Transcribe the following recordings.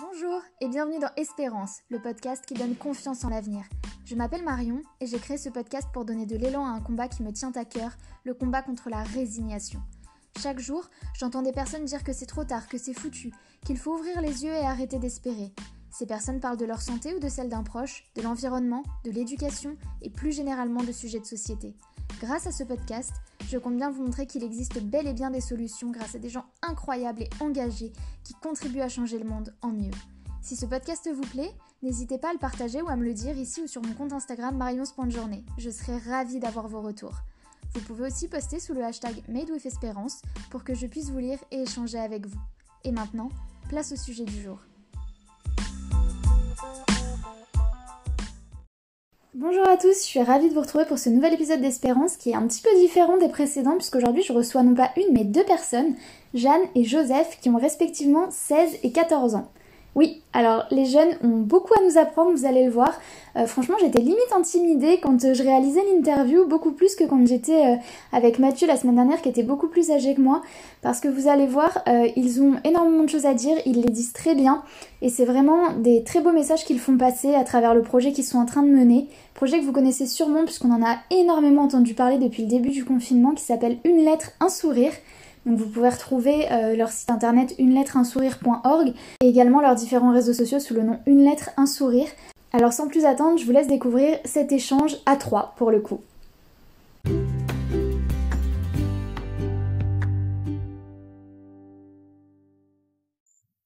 Bonjour et bienvenue dans Espérance, le podcast qui donne confiance en l'avenir. Je m'appelle Marion et j'ai créé ce podcast pour donner de l'élan à un combat qui me tient à cœur, le combat contre la résignation. Chaque jour, j'entends des personnes dire que c'est trop tard, que c'est foutu, qu'il faut ouvrir les yeux et arrêter d'espérer. Ces personnes parlent de leur santé ou de celle d'un proche, de l'environnement, de l'éducation et plus généralement de sujets de société. Grâce à ce podcast, je compte bien vous montrer qu'il existe bel et bien des solutions grâce à des gens incroyables et engagés qui contribuent à changer le monde en mieux. Si ce podcast vous plaît, n'hésitez pas à le partager ou à me le dire ici ou sur mon compte Instagram marion.journée. Je serai ravie d'avoir vos retours. Vous pouvez aussi poster sous le hashtag MadeWithEspérance pour que je puisse vous lire et échanger avec vous. Et maintenant, place au sujet du jour. Bonjour à tous, je suis ravie de vous retrouver pour ce nouvel épisode d'Espérance qui est un petit peu différent des précédents puisqu'aujourd'hui je reçois non pas une mais deux personnes, Jeanne et Joseph, qui ont respectivement 16 et 14 ans. Oui, alors les jeunes ont beaucoup à nous apprendre, vous allez le voir. Franchement, j'étais limite intimidée quand je réalisais l'interview, beaucoup plus que quand j'étais avec Mathieu la semaine dernière, qui était beaucoup plus âgé que moi. Parce que vous allez voir, ils ont énormément de choses à dire, ils les disent très bien. Et c'est vraiment des très beaux messages qu'ils font passer à travers le projet qu'ils sont en train de mener. Projet que vous connaissez sûrement puisqu'on en a énormément entendu parler depuis le début du confinement, qui s'appelle Une lettre, un sourire. Donc vous pouvez retrouver leur site internet unelettreensourire.org et également leurs différents réseaux sociaux sous le nom Une lettre, un sourire. Alors sans plus attendre, je vous laisse découvrir cet échange à trois pour le coup.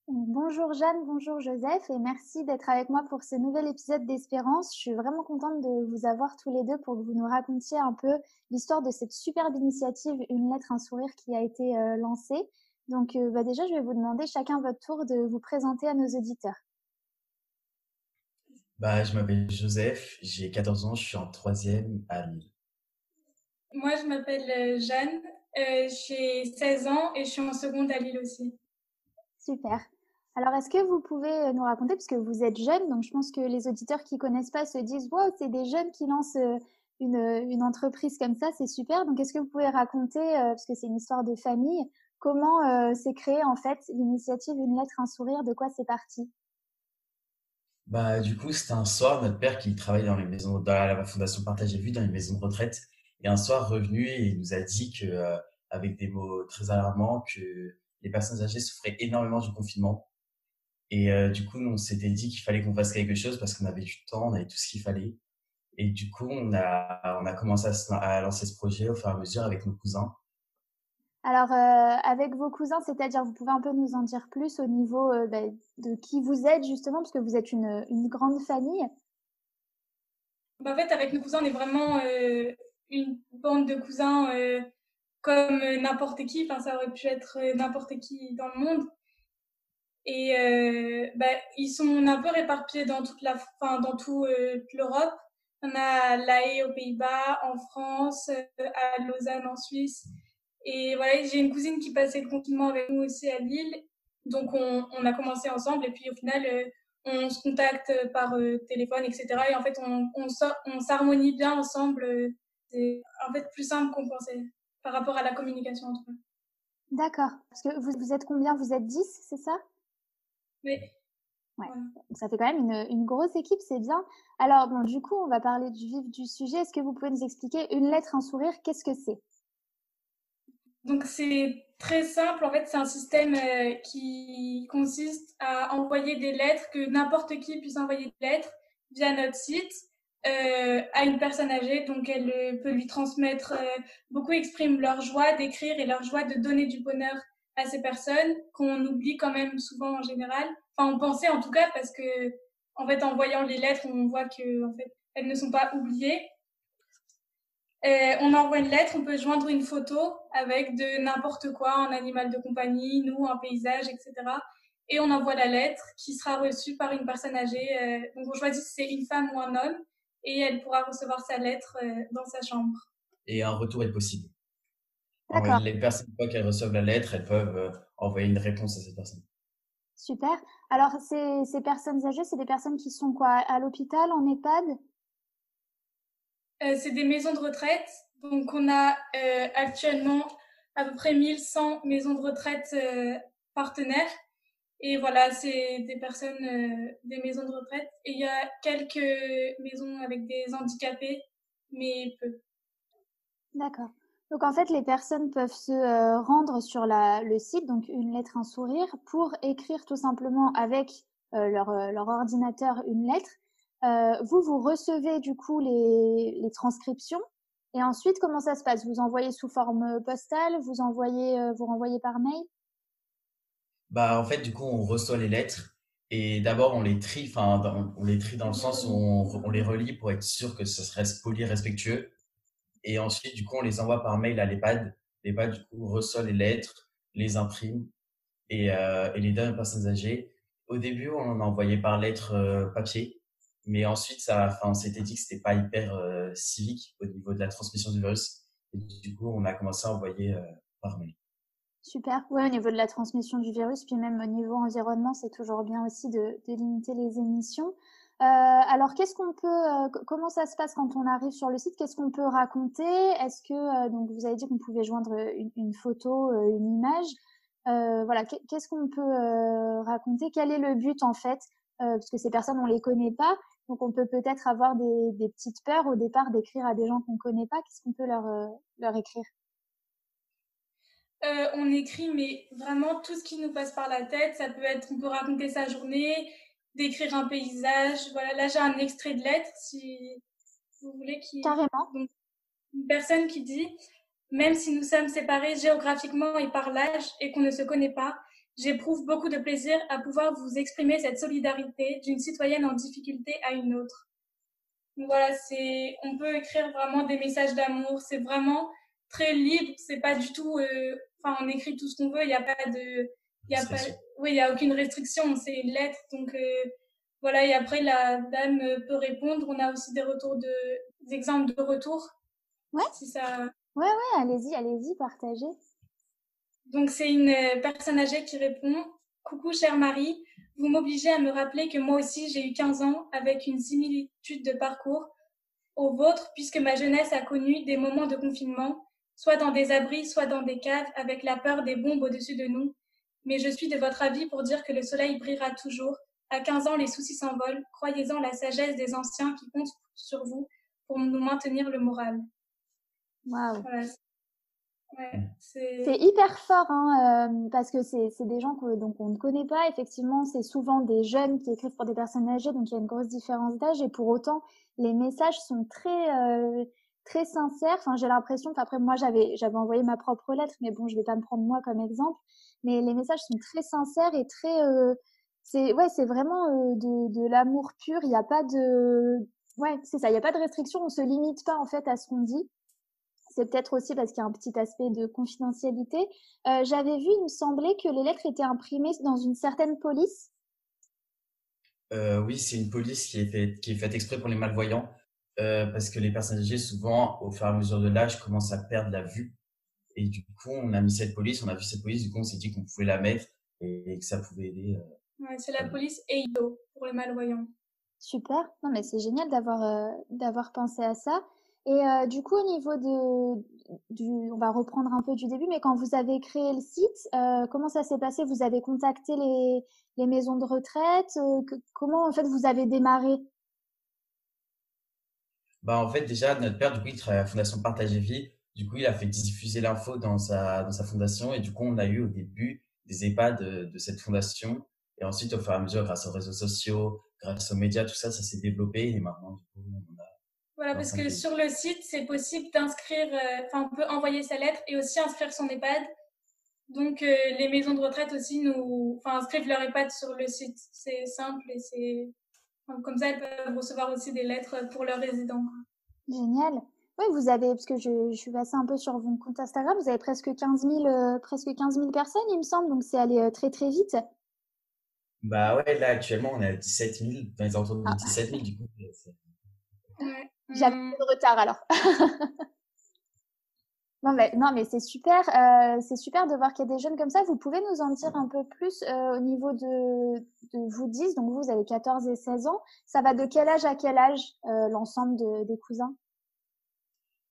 Bonjour Jeanne, bonjour Joseph et merci d'être avec moi pour ce nouvel épisode d'Espérance. Je suis vraiment contente de vous avoir tous les deux pour que vous nous racontiez un peu l'histoire de cette superbe initiative Une lettre, un sourire qui a été lancée. Donc déjà, je vais vous demander chacun votre tour de vous présenter à nos auditeurs. Je m'appelle Joseph, j'ai 14 ans, je suis en troisième à Lille. Moi, je m'appelle Jeanne, j'ai 16 ans et je suis en seconde à Lille aussi. Super. Alors, est-ce que vous pouvez nous raconter, parce que vous êtes jeune, donc je pense que les auditeurs qui connaissent pas se disent « Wow, c'est des jeunes qui lancent une entreprise comme ça, c'est super ». Donc, est-ce que vous pouvez raconter, parce que c'est une histoire de famille, comment s'est créée en fait l'initiative Une lettre, un sourire, de quoi c'est parti? Du coup, c'était un soir, notre père qui travaille dans les maisons, dans la Fondation Partage et Vue, dans les maisons de retraite, est un soir revenu et il nous a dit que, avec des mots très alarmants, que les personnes âgées souffraient énormément du confinement. Et du coup, on s'était dit qu'il fallait qu'on fasse quelque chose parce qu'on avait du temps, on avait tout ce qu'il fallait. Et du coup, on a commencé à lancer ce projet au fur et à mesure avec nos cousins. Alors, avec vos cousins, c'est-à-dire, vous pouvez un peu nous en dire plus au niveau de qui vous êtes justement, parce que vous êtes une grande famille. En fait, avec nos cousins, on est vraiment une bande de cousins comme n'importe qui. Enfin, ça aurait pu être n'importe qui dans le monde. Et ils sont un peu réparpillés dans dans toute l'Europe. On a à La Haye aux Pays-Bas, en France, à Lausanne en Suisse. Et voilà, j'ai une cousine qui passait le confinement avec nous aussi à Lille. Donc on a commencé ensemble et puis au final on se contacte par téléphone, etc. Et en fait on s'harmonie bien ensemble. C'est en fait plus simple qu'on pensait par rapport à la communication entre eux. D'accord. Parce que vous êtes combien? Vous êtes 10, c'est ça? Mais Ouais. voilà. Ça fait quand même une grosse équipe, c'est bien. Alors, bon, du coup, on va parler du vif du sujet. Est-ce que vous pouvez nous expliquer une lettre, un sourire, qu'est-ce que c'est? Donc c'est très simple, en fait c'est un système qui consiste à envoyer des lettres, que n'importe qui puisse envoyer des lettres via notre site à une personne âgée, donc elle peut lui transmettre, beaucoup expriment leur joie d'écrire et leur joie de donner du bonheur à ces personnes qu'on oublie quand même souvent en général, enfin on pensait en tout cas parce que en fait en voyant les lettres on voit que en fait elles ne sont pas oubliées. On envoie une lettre, on peut joindre une photo avec de n'importe quoi, un animal de compagnie, nous, un paysage, etc. Et on envoie la lettre qui sera reçue par une personne âgée. Donc on choisit si c'est une femme ou un homme et elle pourra recevoir sa lettre dans sa chambre. Et un retour est possible. D'accord, Les personnes, une fois qu'elles reçoivent la lettre, elles peuvent envoyer une réponse à cette personne. super. Alors, ces personnes âgées, c'est des personnes qui sont quoi? À l'hôpital, en EHPAD? C'est des maisons de retraite. Donc on a actuellement à peu près 1100 maisons de retraite partenaires. Et voilà, c'est des personnes, des maisons de retraite. Et il y a quelques maisons avec des handicapés, mais peu. D'accord. Donc en fait, les personnes peuvent se rendre sur le site, donc une lettre, un sourire, pour écrire tout simplement avec leur ordinateur une lettre. Vous recevez du coup les transcriptions. Et ensuite, comment ça se passe? Vous envoyez sous forme postale, vous renvoyez par mail? Bah, en fait, du coup, on reçoit les lettres et d'abord on les trie, enfin, on les trie dans le sens où on les relit pour être sûr que ce serait poli, respectueux. Et ensuite, du coup, on les envoie par mail à l'EHPAD. L'EHPAD, du coup, reçoit les lettres, les imprime et les donne aux personnes âgées. Au début, on en envoyait par lettre papier, mais ensuite, enfin, on s'était dit que c'était pas hyper civique au niveau de la transmission du virus. Et du coup, on a commencé à envoyer par mail. Super. Ouais, au niveau de la transmission du virus, puis même au niveau environnement, c'est toujours bien aussi de limiter les émissions. Alors, comment ça se passe quand on arrive sur le site? Qu'est-ce qu'on peut raconter? Est-ce que, donc vous avez dit qu'on pouvait joindre une photo, une image. Voilà, qu'est-ce qu'on peut raconter? Quel est le but en fait? Parce que ces personnes, on les connaît pas, donc on peut peut-être avoir des petites peurs au départ d'écrire à des gens qu'on connaît pas. Qu'est-ce qu'on peut leur écrire? On écrit, mais vraiment tout ce qui nous passe par la tête. Ça peut être, on peut raconter sa journée, décrire un paysage. Voilà, là j'ai un extrait de lettre, si vous voulez, Carrément. donc, une personne qui dit: même si nous sommes séparés géographiquement et par l'âge et qu'on ne se connaît pas, j'éprouve beaucoup de plaisir à pouvoir vous exprimer cette solidarité d'une citoyenne en difficulté à une autre. Donc voilà, on peut écrire vraiment des messages d'amour. C'est vraiment très libre. C'est pas du tout, enfin, on écrit tout ce qu'on veut. Il n'y a pas de, il y a pas, Restriction. oui, il y a aucune restriction. C'est une lettre. Donc, voilà. Et après, la dame peut répondre. On a aussi des exemples de retour. Ouais. Si ça, Ouais, allez-y, partagez. Donc c'est une personne âgée qui répond: coucou chère Marie, vous m'obligez à me rappeler que moi aussi j'ai eu 15 ans avec une similitude de parcours au vôtre puisque ma jeunesse a connu des moments de confinement, soit dans des abris, soit dans des caves avec la peur des bombes au-dessus de nous. Mais je suis de votre avis pour dire que le soleil brillera toujours. À 15 ans, les soucis s'envolent. Croyez-en la sagesse des anciens qui comptent sur vous pour nous maintenir le moral. Waouh. Voilà. Ouais, C'est hyper fort, hein, parce que c'est des gens donc on ne connaît pas. Effectivement, c'est souvent des jeunes qui écrivent pour des personnes âgées, donc il y a une grosse différence d'âge. Et pour autant, les messages sont très sincères. Enfin, j'ai l'impression. Enfin, après, moi, j'avais envoyé ma propre lettre, mais bon, je vais pas me prendre moi comme exemple. Mais les messages sont très sincères et c'est vraiment de l'amour pur. Il n'y a pas de, ouais, c'est ça. Il n'y a pas de restriction. On se limite pas en fait à ce qu'on dit. C'est peut-être aussi parce qu'il y a un petit aspect de confidentialité. J'avais vu, il me semblait que les lettres étaient imprimées dans une certaine police. Oui, c'est une police qui est faite exprès pour les malvoyants, parce que les personnes âgées, souvent, au fur et à mesure de l'âge, commencent à perdre la vue. Et du coup, on a mis cette police, on a vu cette police, du coup, on s'est dit qu'on pouvait la mettre et que ça pouvait aider. Ouais, c'est la police EIDO pour les malvoyants. Super. Non, mais c'est génial d'avoir pensé à ça. Et du coup, au niveau on va reprendre un peu du début, mais quand vous avez créé le site, comment ça s'est passé? Vous avez contacté les maisons de retraite? Comment en fait vous avez démarré? Bah, en fait, déjà, notre père, du coup, il travaille à la Fondation Partage et Vie. Du coup, il a fait diffuser l'info dans sa fondation. Et du coup, on a eu au début des EHPAD de cette fondation. Et ensuite, au fur et à mesure, grâce aux réseaux sociaux, grâce aux médias, tout ça, ça s'est développé. Et maintenant, du coup, on a Voilà, parce 25 que pays. sur le site, c'est possible d'inscrire, enfin, on peut envoyer sa lettre et aussi inscrire son EHPAD. Donc, les maisons de retraite aussi enfin, inscrivent leur EHPAD sur le site. C'est simple et enfin, comme ça, elles peuvent recevoir aussi des lettres pour leurs résidents. Génial. Oui, parce que je suis passée un peu sur votre compte Instagram, vous avez presque 15 000 personnes, il me semble, donc c'est allé très très vite. Bah ouais, là, actuellement, on est à 17 000, dans les alentours de Ah, 17 000, du coup. Ouais. j'avais un peu de retard alors. Non, mais c'est super de voir qu'il y a des jeunes comme ça. Vous pouvez nous en dire un peu plus au niveau de vous 10, donc vous avez 14 et 16 ans. Ça va de quel âge à quel âge l'ensemble des cousins?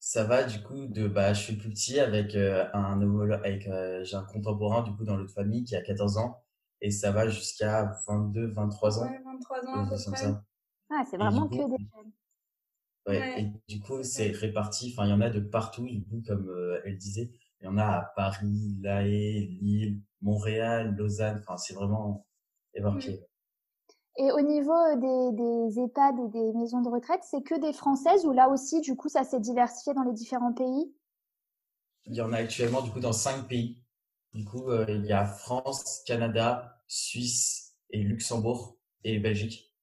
Ça va, du coup, bah, je suis plus petit avec j'ai un contemporain, du coup, dans l'autre famille qui a 14 ans. et ça va jusqu'à 22, 23 ans, Ouais, 23 ans à quelque peu chose comme près. ça. Ah, c'est Et du vraiment coup, que des jeunes. ouais, et Ouais, du coup, c'est ça. c'est réparti. Enfin, il y en a de partout, du coup, comme elle disait. Il y en a à Paris, La Haye, Lille, Montréal, Lausanne. Enfin, c'est vraiment Mm. éparpillé. Et au niveau des EHPAD et des maisons de retraite, c'est que des Françaises ou là aussi, du coup, ça s'est diversifié dans les différents pays? Il y en a actuellement, du coup, dans 5 pays. Du coup, il y a France, Canada, Suisse et Luxembourg et Belgique.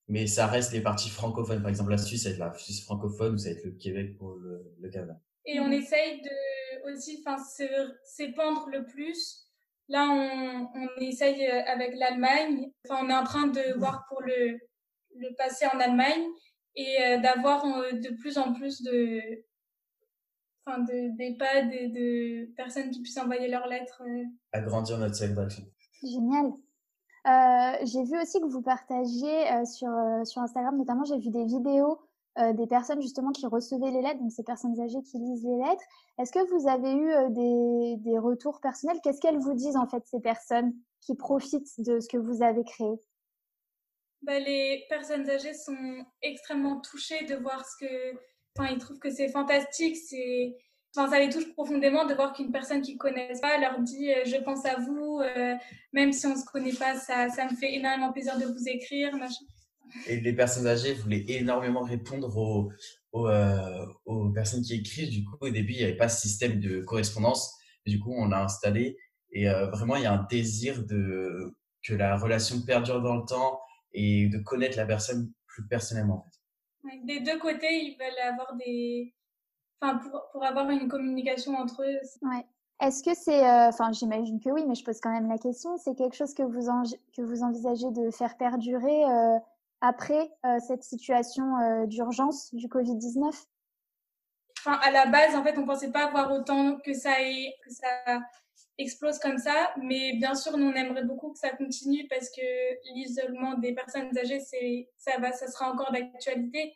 Mais ça reste les parties francophones. Par exemple, la Suisse, ça va être la Suisse francophone ou ça va être le Québec pour le Canada. Et on essaye de aussi, enfin, s'épandre le plus. Là, on essaye avec l'Allemagne. Enfin, on est en train de voir pour le passer en Allemagne et d'avoir de plus en plus enfin, d'EHPAD et de personnes qui puissent envoyer leurs lettres. Agrandir notre cercle d'action. Génial. J'ai vu aussi que vous partagiez sur Instagram, notamment, j'ai vu des vidéos des personnes justement qui recevaient les lettres, donc ces personnes âgées qui lisent les lettres. Est-ce que vous avez eu des retours personnels? Qu'est-ce qu'elles vous disent en fait, ces personnes qui profitent de ce que vous avez créé? Bah, les personnes âgées sont extrêmement touchées de voir ce que, enfin, ils trouvent que c'est fantastique, enfin, ça les touche profondément de voir qu'une personne qu'ils connaissent pas leur dit je pense à vous, même si on se connaît pas, ça me fait énormément plaisir de vous écrire, machin. Et les personnes âgées voulaient énormément répondre aux personnes qui écrivent. Du coup, au début, il n'y avait pas ce système de correspondance. Du coup, on l'a installé. Et vraiment, il y a un désir que la relation perdure dans le temps et de connaître la personne plus personnellement, en fait. Ouais, des deux côtés, ils veulent avoir enfin, pour avoir une communication entre eux. Ouais. Est-ce que c'est, enfin, j'imagine que oui, mais je pose quand même la question. C'est quelque chose que que vous envisagez de faire perdurer après cette situation d'urgence du Covid-19? Enfin, à la base, en fait, on pensait pas avoir autant que ça explose comme ça, mais bien sûr, nous on aimerait beaucoup que ça continue parce que l'isolement des personnes âgées, ça sera encore d'actualité.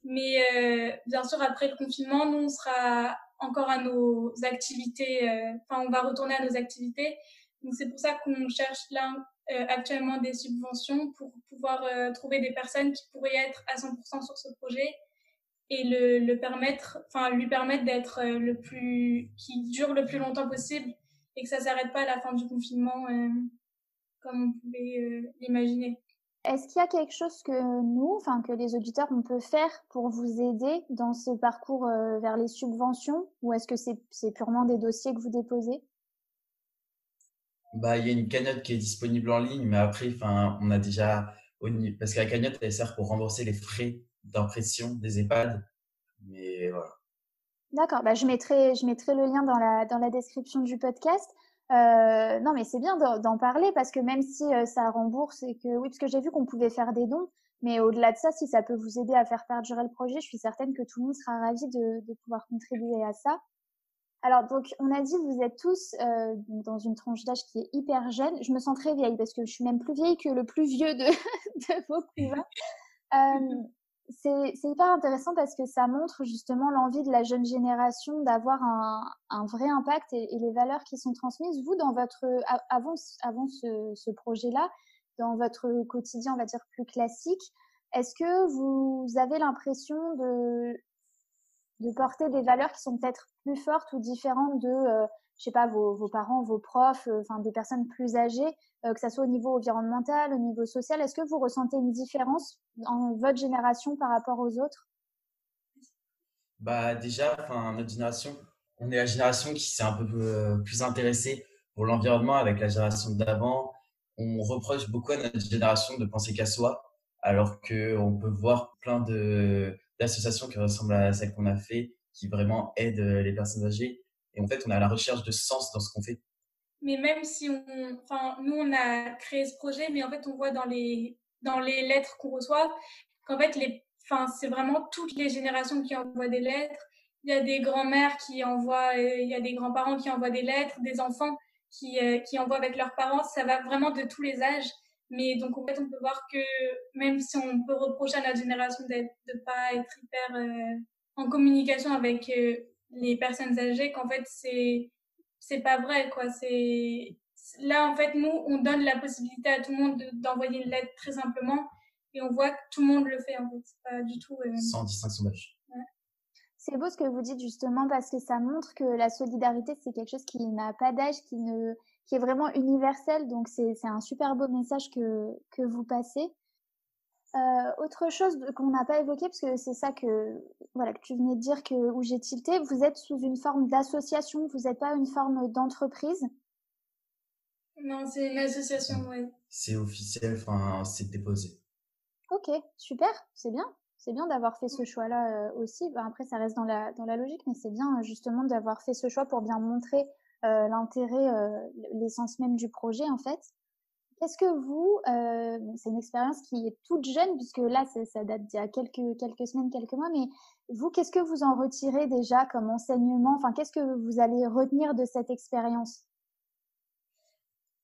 Mais bien sûr, après le confinement, nous on sera encore à nos activités. Enfin, on va retourner à nos activités. Donc c'est pour ça qu'on cherche là actuellement des subventions pour pouvoir trouver des personnes qui pourraient être à 100% sur ce projet et le permettre, enfin lui permettre d'être qui dure le plus longtemps possible et que ça s'arrête pas à la fin du confinement comme on pouvait l'imaginer. Est-ce qu'il y a quelque chose que nous, enfin que les auditeurs, on peut faire pour vous aider dans ce parcours vers les subventions, ou est-ce que c'est purement des dossiers que vous déposez? Bah, il y a une cagnotte qui est disponible en ligne, mais après, enfin, on a déjà, parce que la cagnotte, elle sert pour rembourser les frais d'impression des EHPAD. Mais voilà. D'accord, bah, je mettrai le lien dans la description du podcast. Non, mais c'est bien d'en parler parce que même si ça rembourse et que oui, parce que j'ai vu qu'on pouvait faire des dons, mais au-delà de ça, si ça peut vous aider à faire perdurer le projet, je suis certaine que tout le monde sera ravi de pouvoir contribuer à ça. Alors donc, on a dit vous êtes tous dans une tranche d'âge qui est hyper jeune. Je me sens très vieille parce que je suis même plus vieille que le plus vieux de, de vos cousins. Euh, c'est hyper intéressant parce que ça montre justement l'envie de la jeune génération d'avoir un vrai impact et les valeurs qui sont transmises. Vous, dans votre avant ce projet-là, dans votre quotidien, on va dire plus classique, est-ce que vous avez l'impression de porter des valeurs qui sont peut-être plus fortes ou différentes de, je sais pas, vos parents, vos profs, enfin des personnes plus âgées, que ça soit au niveau environnemental, au niveau social. Est-ce que vous ressentez une différence dans votre génération par rapport aux autres? Bah, déjà, enfin, notre génération, on est la génération qui s'est un peu plus intéressée pour l'environnement avec la génération d'avant. On reproche beaucoup à notre génération de penser qu'à soi, alors que on peut voir plein d'associations qui ressemblent à celles qu'on a fait, qui vraiment aident les personnes âgées. Et en fait, on est à la recherche de sens dans ce qu'on fait. Mais même si enfin, nous, on a créé ce projet, mais en fait, on voit dans les lettres qu'on reçoit qu'en fait, enfin, c'est vraiment toutes les générations qui envoient des lettres. Il y a des grands-mères qui envoient, il y a des grands-parents qui envoient des lettres, des enfants qui envoient avec leurs parents. Ça va vraiment de tous les âges. Mais donc, en fait, on peut voir que même si on peut reprocher à notre génération de pas être hyper en communication avec les personnes âgées, qu'en fait, c'est pas vrai, quoi. là, en fait, nous, on donne la possibilité à tout le monde d'envoyer une lettre très simplement et on voit que tout le monde le fait, en fait. C'est pas du tout... Sans distinction d'âge. Ouais. C'est beau ce que vous dites justement parce que ça montre que la solidarité, c'est quelque chose qui n'a pas d'âge, qui est vraiment universel. Donc, c'est un super beau message que vous passez. Autre chose qu'on n'a pas évoqué, parce que c'est ça voilà, que tu venais de dire où j'ai tilté, vous êtes sous une forme d'association, vous n'êtes pas une forme d'entreprise. Non, c'est une association, oui. C'est officiel, enfin, c'est déposé. Ok, super, c'est bien. C'est bien d'avoir fait ce choix-là aussi. Ben, après, ça reste dans la logique, mais c'est bien justement d'avoir fait ce choix pour bien montrer l'intérêt, l'essence même du projet en fait. Qu'est-ce que vous, c'est une expérience qui est toute jeune, puisque là, ça date d'il y a quelques semaines, quelques mois, mais vous, qu'est-ce que vous en retirez déjà comme enseignement? Enfin, qu'est-ce que vous allez retenir de cette expérience?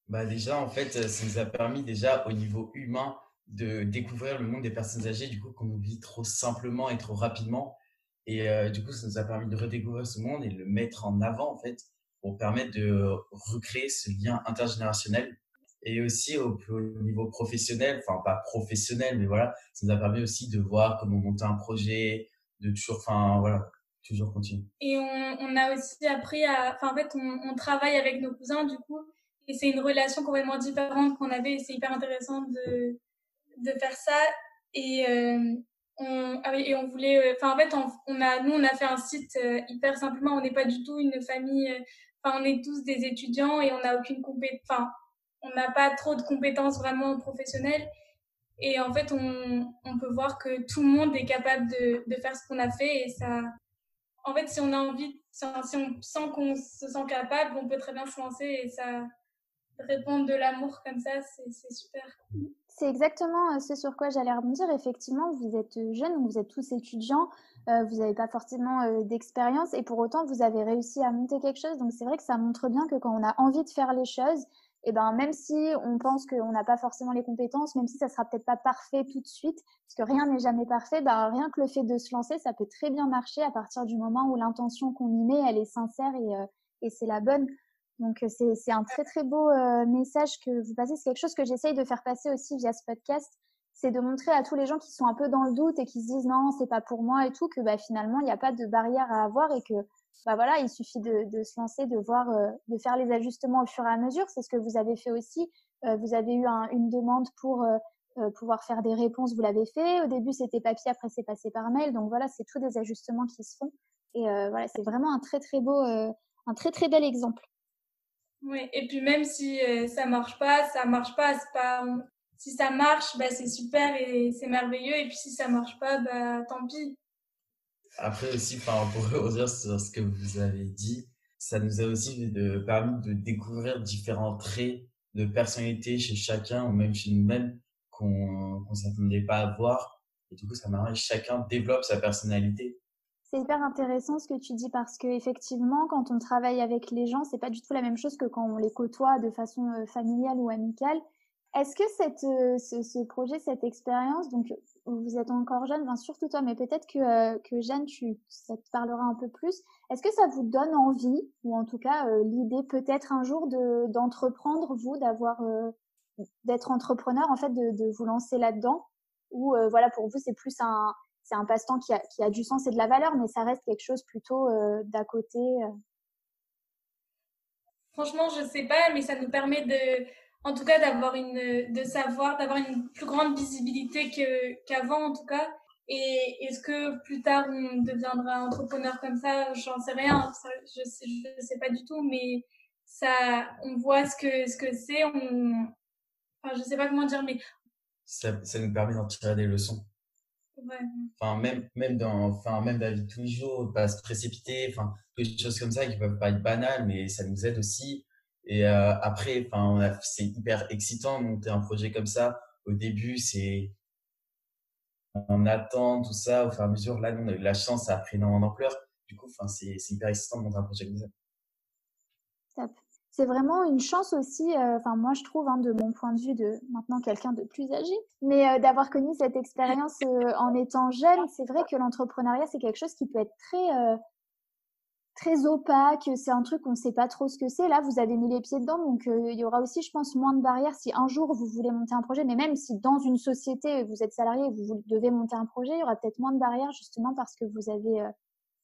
Bah déjà, en fait, ça nous a permis déjà au niveau humain de découvrir le monde des personnes âgées, du coup, qu'on vit trop simplement et trop rapidement. Et du coup, ça nous a permis de redécouvrir ce monde et de le mettre en avant, en fait, pour permettre de recréer ce lien intergénérationnel. Et aussi au niveau professionnel, enfin pas professionnel, mais voilà, ça nous a permis aussi de voir comment monter un projet, de toujours, enfin voilà, toujours continuer. Et on a aussi appris enfin, en fait, on travaille avec nos cousins, du coup, et c'est une relation complètement différente qu'on avait, et c'est hyper intéressant de faire ça. Et, et on voulait, enfin, en fait, nous, on a fait un site hyper simplement, on n'est pas du tout une famille, enfin, on est tous des étudiants et on n'a aucune enfin, on n'a pas trop de compétences vraiment professionnelles. Et en fait, on peut voir que tout le monde est capable de faire ce qu'on a fait et ça, en fait, si on a envie, si on sent qu'on se sent capable, on peut très bien se lancer et ça répondre de l'amour comme ça, c'est super. C'est exactement ce sur quoi j'allais rebondir. Effectivement, vous êtes jeunes, vous êtes tous étudiants, vous n'avez pas forcément d'expérience et pour autant, vous avez réussi à monter quelque chose. Donc, c'est vrai que ça montre bien que quand on a envie de faire les choses, et ben, même si on pense qu'on n'a pas forcément les compétences, même si ça sera peut-être pas parfait tout de suite, parce que rien n'est jamais parfait, ben, rien que le fait de se lancer, ça peut très bien marcher à partir du moment où l'intention qu'on y met, elle est sincère et c'est la bonne. Donc, c'est un très, très beau message que vous passez. C'est quelque chose que j'essaye de faire passer aussi via ce podcast. C'est de montrer à tous les gens qui sont un peu dans le doute et qui se disent non, c'est pas pour moi et tout, que bah, finalement, il n'y a pas de barrière à avoir et que bah, voilà, il suffit de se lancer, de voir, de faire les ajustements au fur et à mesure. C'est ce que vous avez fait aussi. Vous avez eu une demande pour pouvoir faire des réponses, vous l'avez fait. Au début, c'était papier, après, c'est passé par mail. Donc voilà, c'est tous des ajustements qui se font. Et voilà, c'est vraiment un très, très beau, un très, très bel exemple. Oui, et puis même si ça marche pas, c'est pas si ça marche, bah c'est super et c'est merveilleux et puis si ça marche pas, bah tant pis. Après aussi, enfin, pour rebondir sur ce que vous avez dit, ça nous a aussi permis de découvrir différents traits de personnalité chez chacun ou même chez nous-mêmes qu'on s'attendait pas à voir. Et du coup, ça permet que chacun développe sa personnalité. C'est hyper intéressant ce que tu dis parce que effectivement, quand on travaille avec les gens, c'est pas du tout la même chose que quand on les côtoie de façon familiale ou amicale. Est-ce que ce projet, cette expérience, donc vous êtes encore jeune, bien surtout toi, mais peut-être que Jeanne, ça te parlera un peu plus. Est-ce que ça vous donne envie, ou en tout cas l'idée peut-être un jour d'entreprendre, vous, d'être entrepreneur, en fait, de vous lancer là-dedans, ou voilà, pour vous, c'est un passe-temps qui a du sens et de la valeur, mais ça reste quelque chose plutôt d'à côté. Franchement, je sais pas, mais ça nous permet en tout cas, d'avoir une plus grande visibilité qu'avant, en tout cas. Et est-ce que plus tard on deviendra entrepreneur comme ça? J'en sais rien. Je sais pas du tout, mais ça, on voit ce que c'est. Enfin, je sais pas comment dire, mais Ça nous permet d'en tirer des leçons. ouais. Enfin, même dans la vie de tous les jours, pas se précipiter, enfin, toutes des choses comme ça qui peuvent pas être banales, mais ça nous aide aussi. Et après, enfin, c'est hyper excitant de monter un projet comme ça. Au début, on attend tout ça au fur et à mesure. Là, nous, on a eu la chance, ça a pris énormément d'ampleur. Du coup, enfin, c'est hyper excitant de monter un projet comme ça. Top. C'est vraiment une chance aussi, enfin moi je trouve, hein, de mon point de vue de maintenant quelqu'un de plus âgé, mais d'avoir connu cette expérience en étant jeune. C'est vrai que l'entrepreneuriat c'est quelque chose qui peut être très très opaque, c'est un truc qu'on ne sait pas trop ce que c'est. Là, vous avez mis les pieds dedans, donc il y aura aussi, je pense, moins de barrières si un jour vous voulez monter un projet, mais même si dans une société, vous êtes salarié et vous devez monter un projet, il y aura peut-être moins de barrières justement parce que vous avez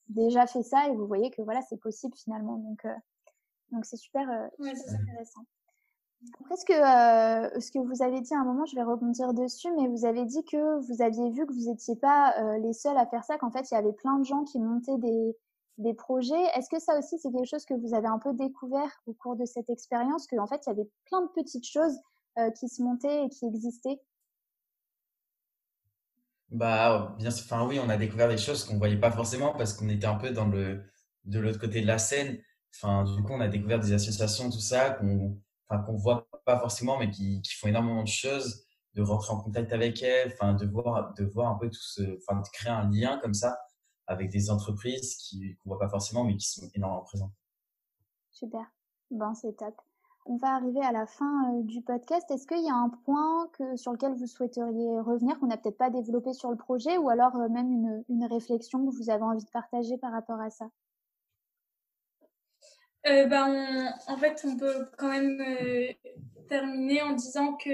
déjà fait ça et vous voyez que voilà, c'est possible finalement. Donc c'est super, super intéressant. Après, ce que vous avez dit à un moment, je vais rebondir dessus, mais vous avez dit que vous aviez vu que vous n'étiez pas les seuls à faire ça, qu'en fait, il y avait plein de gens qui montaient des projets. Est-ce que ça aussi, c'est quelque chose que vous avez un peu découvert au cours de cette expérience, qu'en fait, il y avait plein de petites choses qui se montaient et qui existaient? Bah, bien sûr, enfin oui, on a découvert des choses qu'on voyait pas forcément parce qu'on était un peu de l'autre côté de la scène. Enfin, du coup, on a découvert des associations, tout ça, qu'on voit pas forcément, mais qui font énormément de choses, de rentrer en contact avec elles, enfin, de voir un peu enfin, de créer un lien comme ça avec des entreprises qu'on voit pas forcément, mais qui sont énormément présentes. Super. Ben, c'est top. On va arriver à la fin du podcast. Est-ce qu'il y a un point sur lequel vous souhaiteriez revenir, qu'on n'a peut-être pas développé sur le projet, ou alors même une réflexion que vous avez envie de partager par rapport à ça? En fait, on peut quand même terminer en disant que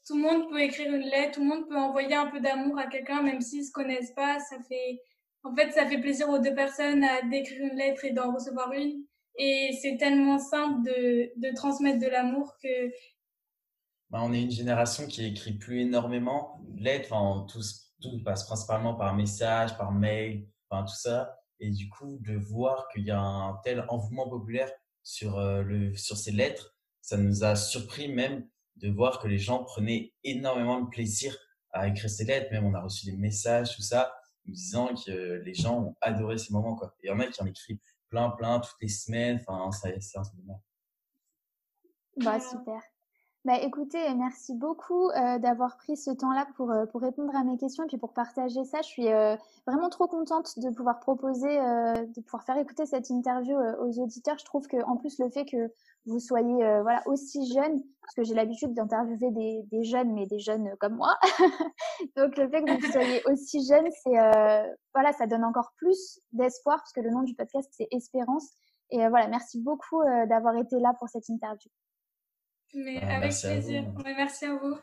tout le monde peut écrire une lettre, tout le monde peut envoyer un peu d'amour à quelqu'un, même s'ils se connaissent pas. Ça fait plaisir aux deux personnes d'écrire une lettre et d'en recevoir une. Et c'est tellement simple de transmettre de l'amour que Bah, on est une génération qui écrit plus énormément de lettres, enfin, tout passe principalement par message, par mail, enfin, tout ça. Et du coup, de voir qu'il y a un tel engouement populaire sur ces lettres, ça nous a surpris même de voir que les gens prenaient énormément de plaisir à écrire ces lettres. Même on a reçu des messages, tout ça, nous disant que les gens ont adoré ces moments, quoi. Et il y en a qui en écrivent plein, toutes les semaines. Enfin, c'est un truc de mal. Bah, super. Bah, écoutez, merci beaucoup d'avoir pris ce temps-là pour répondre à mes questions et puis pour partager ça. Je suis vraiment trop contente de pouvoir proposer, de pouvoir faire écouter cette interview aux auditeurs. Je trouve que en plus le fait que vous soyez voilà aussi jeune, parce que j'ai l'habitude d'interviewer des jeunes, mais des jeunes comme moi. Donc le fait que vous soyez aussi jeune, c'est voilà, ça donne encore plus d'espoir parce que le nom du podcast c'est Espérance. Et voilà, merci beaucoup d'avoir été là pour cette interview. mais avec Merci à plaisir. vous. Ouais, merci à vous.